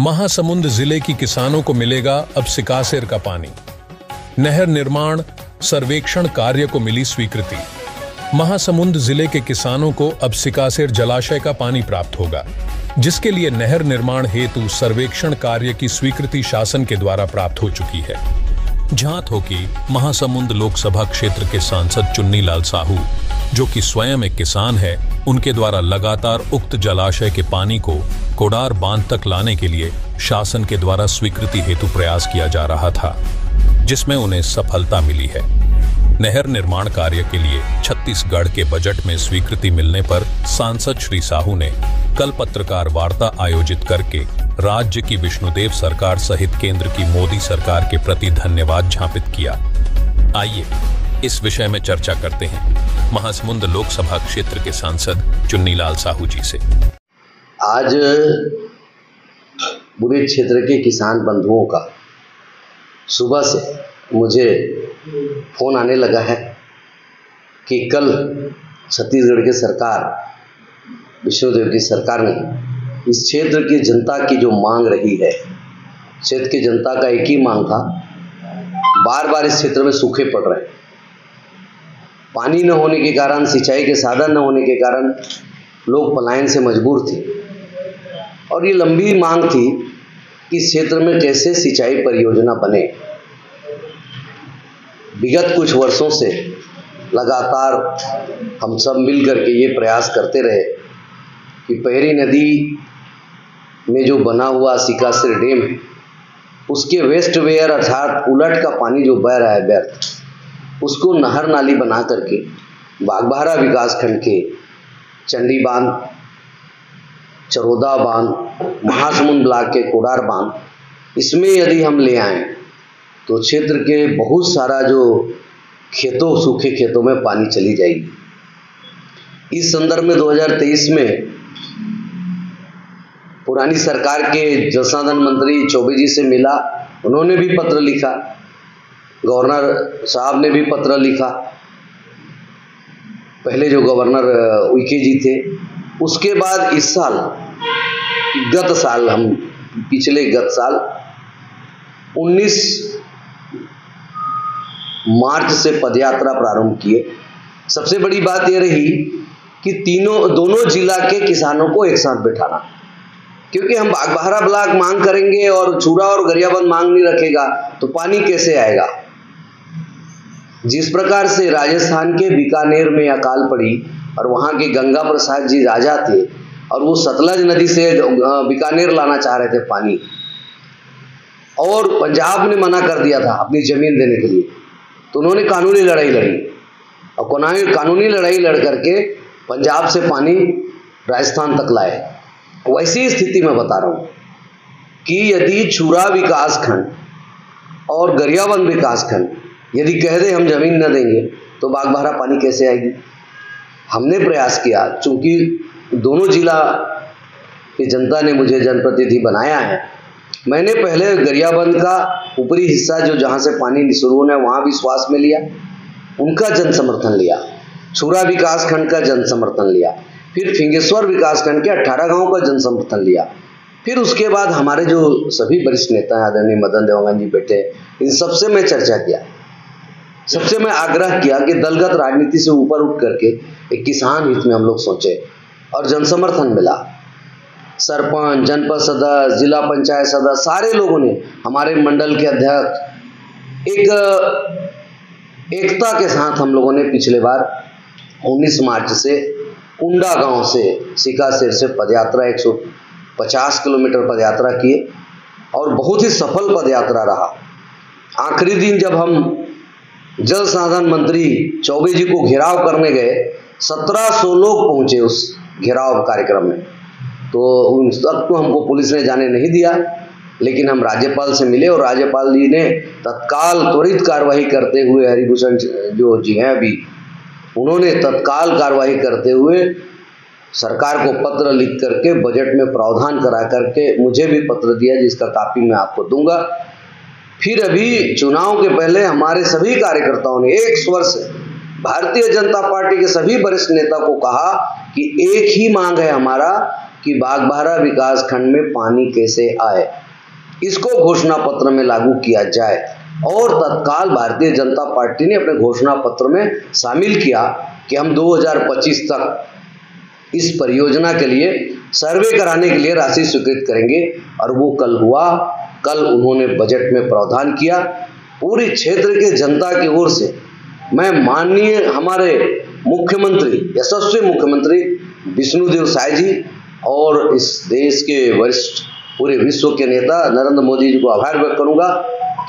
महासमुंद जिले की किसानों को मिलेगा अब सिकासेर का पानी। नहर निर्माण सर्वेक्षण कार्य को मिली स्वीकृति। महासमुंद जिले के किसानों को अब सिकासेर जलाशय का पानी प्राप्त होगा, जिसके लिए नहर निर्माण हेतु सर्वेक्षण कार्य की स्वीकृति शासन के द्वारा प्राप्त हो चुकी है। झांत हो कि महासमुंद लोकसभा क्षेत्र के सांसद चुन्नीलाल साहू, जो कि स्वयं एक किसान है, उनके द्वारा लगातार उक्त जलाशय के पानी को कोडार बांध तक लाने के लिए शासन के द्वारा स्वीकृति हेतु प्रयास किया जा रहा था, जिसमें उन्हें सफलता मिली है। नहर निर्माण कार्य के लिए छत्तीसगढ़ के बजट में स्वीकृति मिलने पर सांसद श्री साहू ने कल पत्रकार वार्ता आयोजित करके राज्य की विष्णुदेव सरकार सहित केंद्र की मोदी सरकार के प्रति धन्यवाद ज्ञापित किया। आइए इस विषय में चर्चा करते हैं महासमुंद लोकसभा क्षेत्र के सांसद चुन्नीलाल साहू जी से। आज बुरी क्षेत्र के किसान बंधुओं का सुबह से मुझे फोन आने लगा है कि कल छत्तीसगढ़ की सरकार, विष्णुदेव की सरकार ने इस क्षेत्र की जनता की जो मांग रही है, क्षेत्र की जनता का एक ही मांग था, बार बार इस क्षेत्र में सूखे पड़ रहे हैं। पानी न होने के कारण, सिंचाई के साधन न होने के कारण लोग पलायन से मजबूर थे और ये लंबी मांग थी कि इस क्षेत्र में कैसे सिंचाई परियोजना बने। विगत कुछ वर्षों से लगातार हम सब मिल करके ये प्रयास करते रहे कि पहरी नदी में जो बना हुआ सिकासेर डैम है, उसके वेस्ट वेयर अर्थात उलट का पानी जो बह रहा है व्यर्थ, उसको नहर नाली बना करके बागबाहरा विकासखंड के चंडी बांध, चरोदा बांध, महासमुंद ब्लॉक के कोडार बांध, इसमें यदि हम ले आएं तो क्षेत्र के बहुत सारा जो खेतों, सूखे खेतों में पानी चली जाएगी। इस संदर्भ में 2023 में पुरानी सरकार के जल संसाधन मंत्री चौबे जी से मिला, उन्होंने भी पत्र लिखा, गवर्नर साहब ने भी पत्र लिखा, पहले जो गवर्नर उइके जी थे। उसके बाद इस साल, गत साल 19 मार्च से पदयात्रा प्रारंभ किए। सबसे बड़ी बात यह रही कि दोनों जिला के किसानों को एक साथ बैठाना, क्योंकि हम बागबाहरा ब्लॉक मांग करेंगे और चूरा और गरियाबंद मांग नहीं रखेगा तो पानी कैसे आएगा। जिस प्रकार से राजस्थान के बीकानेर में अकाल पड़ी और वहाँ के गंगा प्रसाद जी राजा थे और वो सतलज नदी से बीकानेर लाना चाह रहे थे पानी, और पंजाब ने मना कर दिया था अपनी जमीन देने के लिए, तो उन्होंने कानूनी लड़ाई लड़ी और कानूनी लड़ाई लड़ करके पंजाब से पानी राजस्थान तक लाए। वैसी स्थिति में बता रहा हूँ कि यदि चूरा विकासखंड और गरियाबंद विकासखंड यदि कह दे हम जमीन न देंगे तो बागबाहरा पानी कैसे आएगी। हमने प्रयास किया, चूंकि दोनों जिला की जनता ने मुझे जनप्रतिनिधि बनाया है, मैंने पहले गरियाबंद का ऊपरी हिस्सा जो जहाँ से पानी शुरू होना है वहाँ विश्वास में लिया, उनका जन समर्थन लिया, चूरा विकासखंड का जन समर्थन लिया, फिर फिंगेश्वर विकासखंड के 18 गाँव का जन समर्थन लिया, फिर उसके बाद हमारे जो सभी वरिष्ठ नेता हैं, आदरणीय मदन देवांगन जी बैठे, इन सबसे मैं चर्चा किया, सबसे मैं आग्रह किया कि दलगत राजनीति से ऊपर उठ करके एक किसान हित में हम लोग सोचे, और जन समर्थन मिला। सरपंच, जनपद सदस्य, जिला पंचायत सदस्य, सारे लोगों ने, हमारे मंडल के अध्यक्ष, एक एकता के साथ हम लोगों ने पिछले बार 19 मार्च से उंडा गांव से सिकासेर से पदयात्रा 150 किलोमीटर पदयात्रा किए और बहुत ही सफल पदयात्रा रहा। आखिरी दिन जब हम जल संसाधन मंत्री चौबे जी को घेराव करने गए, 1700 लोग पहुंचे उस घेराव कार्यक्रम में, तो उन तक तो हमको पुलिस ने जाने नहीं दिया, लेकिन हम राज्यपाल से मिले और राज्यपाल जी ने तत्काल त्वरित कार्रवाई करते हुए, हरिभूषण जो जी हैं अभी, उन्होंने तत्काल कार्रवाई करते हुए सरकार को पत्र लिख करके बजट में प्रावधान करा करके मुझे भी पत्र दिया, जिसका कॉपी मैं आपको दूंगा। फिर अभी चुनाव के पहले हमारे सभी कार्यकर्ताओं ने एक स्वर से भारतीय जनता पार्टी के सभी वरिष्ठ नेता को कहा कि एक ही मांग है हमारा कि बागबाहरा विकास खंड में पानी कैसे आए, इसको घोषणा पत्र में लागू किया जाए। और तत्काल भारतीय जनता पार्टी ने अपने घोषणा पत्र में शामिल किया कि हम 2025 तक इस परियोजना के लिए सर्वे कराने के लिए राशि स्वीकृत करेंगे। और वो कल हुआ। कल उन्होंने बजट में प्रावधान किया। पूरी क्षेत्र के जनता की ओर से मैं माननीय हमारे मुख्यमंत्री, यशस्वी मुख्यमंत्री विष्णुदेव साय जी और इस देश के वरिष्ठ पूरे विश्व के नेता नरेंद्र मोदी जी को आभार व्यक्त करूंगा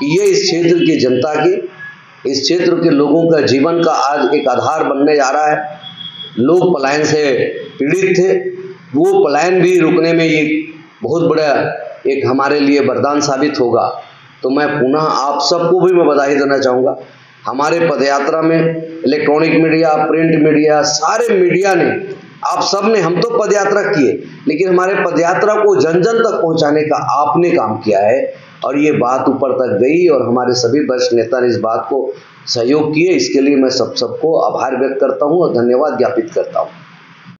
कि ये इस क्षेत्र की जनता की, इस क्षेत्र के लोगों का जीवन का आज एक आधार बनने जा रहा है। लोग पलायन से पीड़ित थे, वो पलायन भी रुकने में ये बहुत बड़ा एक हमारे लिए वरदान साबित होगा। तो मैं पुनः आप सबको भी मैं बधाई देना चाहूँगा। हमारे पदयात्रा में इलेक्ट्रॉनिक मीडिया, प्रिंट मीडिया, सारे मीडिया ने, आप सब ने, हम तो पदयात्रा किए लेकिन हमारे पदयात्रा को जन जन तक पहुंचाने का आपने काम किया है और ये बात ऊपर तक गई और हमारे सभी वरिष्ठ नेता ने इस बात को सहयोग किए। इसके लिए मैं सबको आभार व्यक्त करता हूं और धन्यवाद ज्ञापित करता हूं।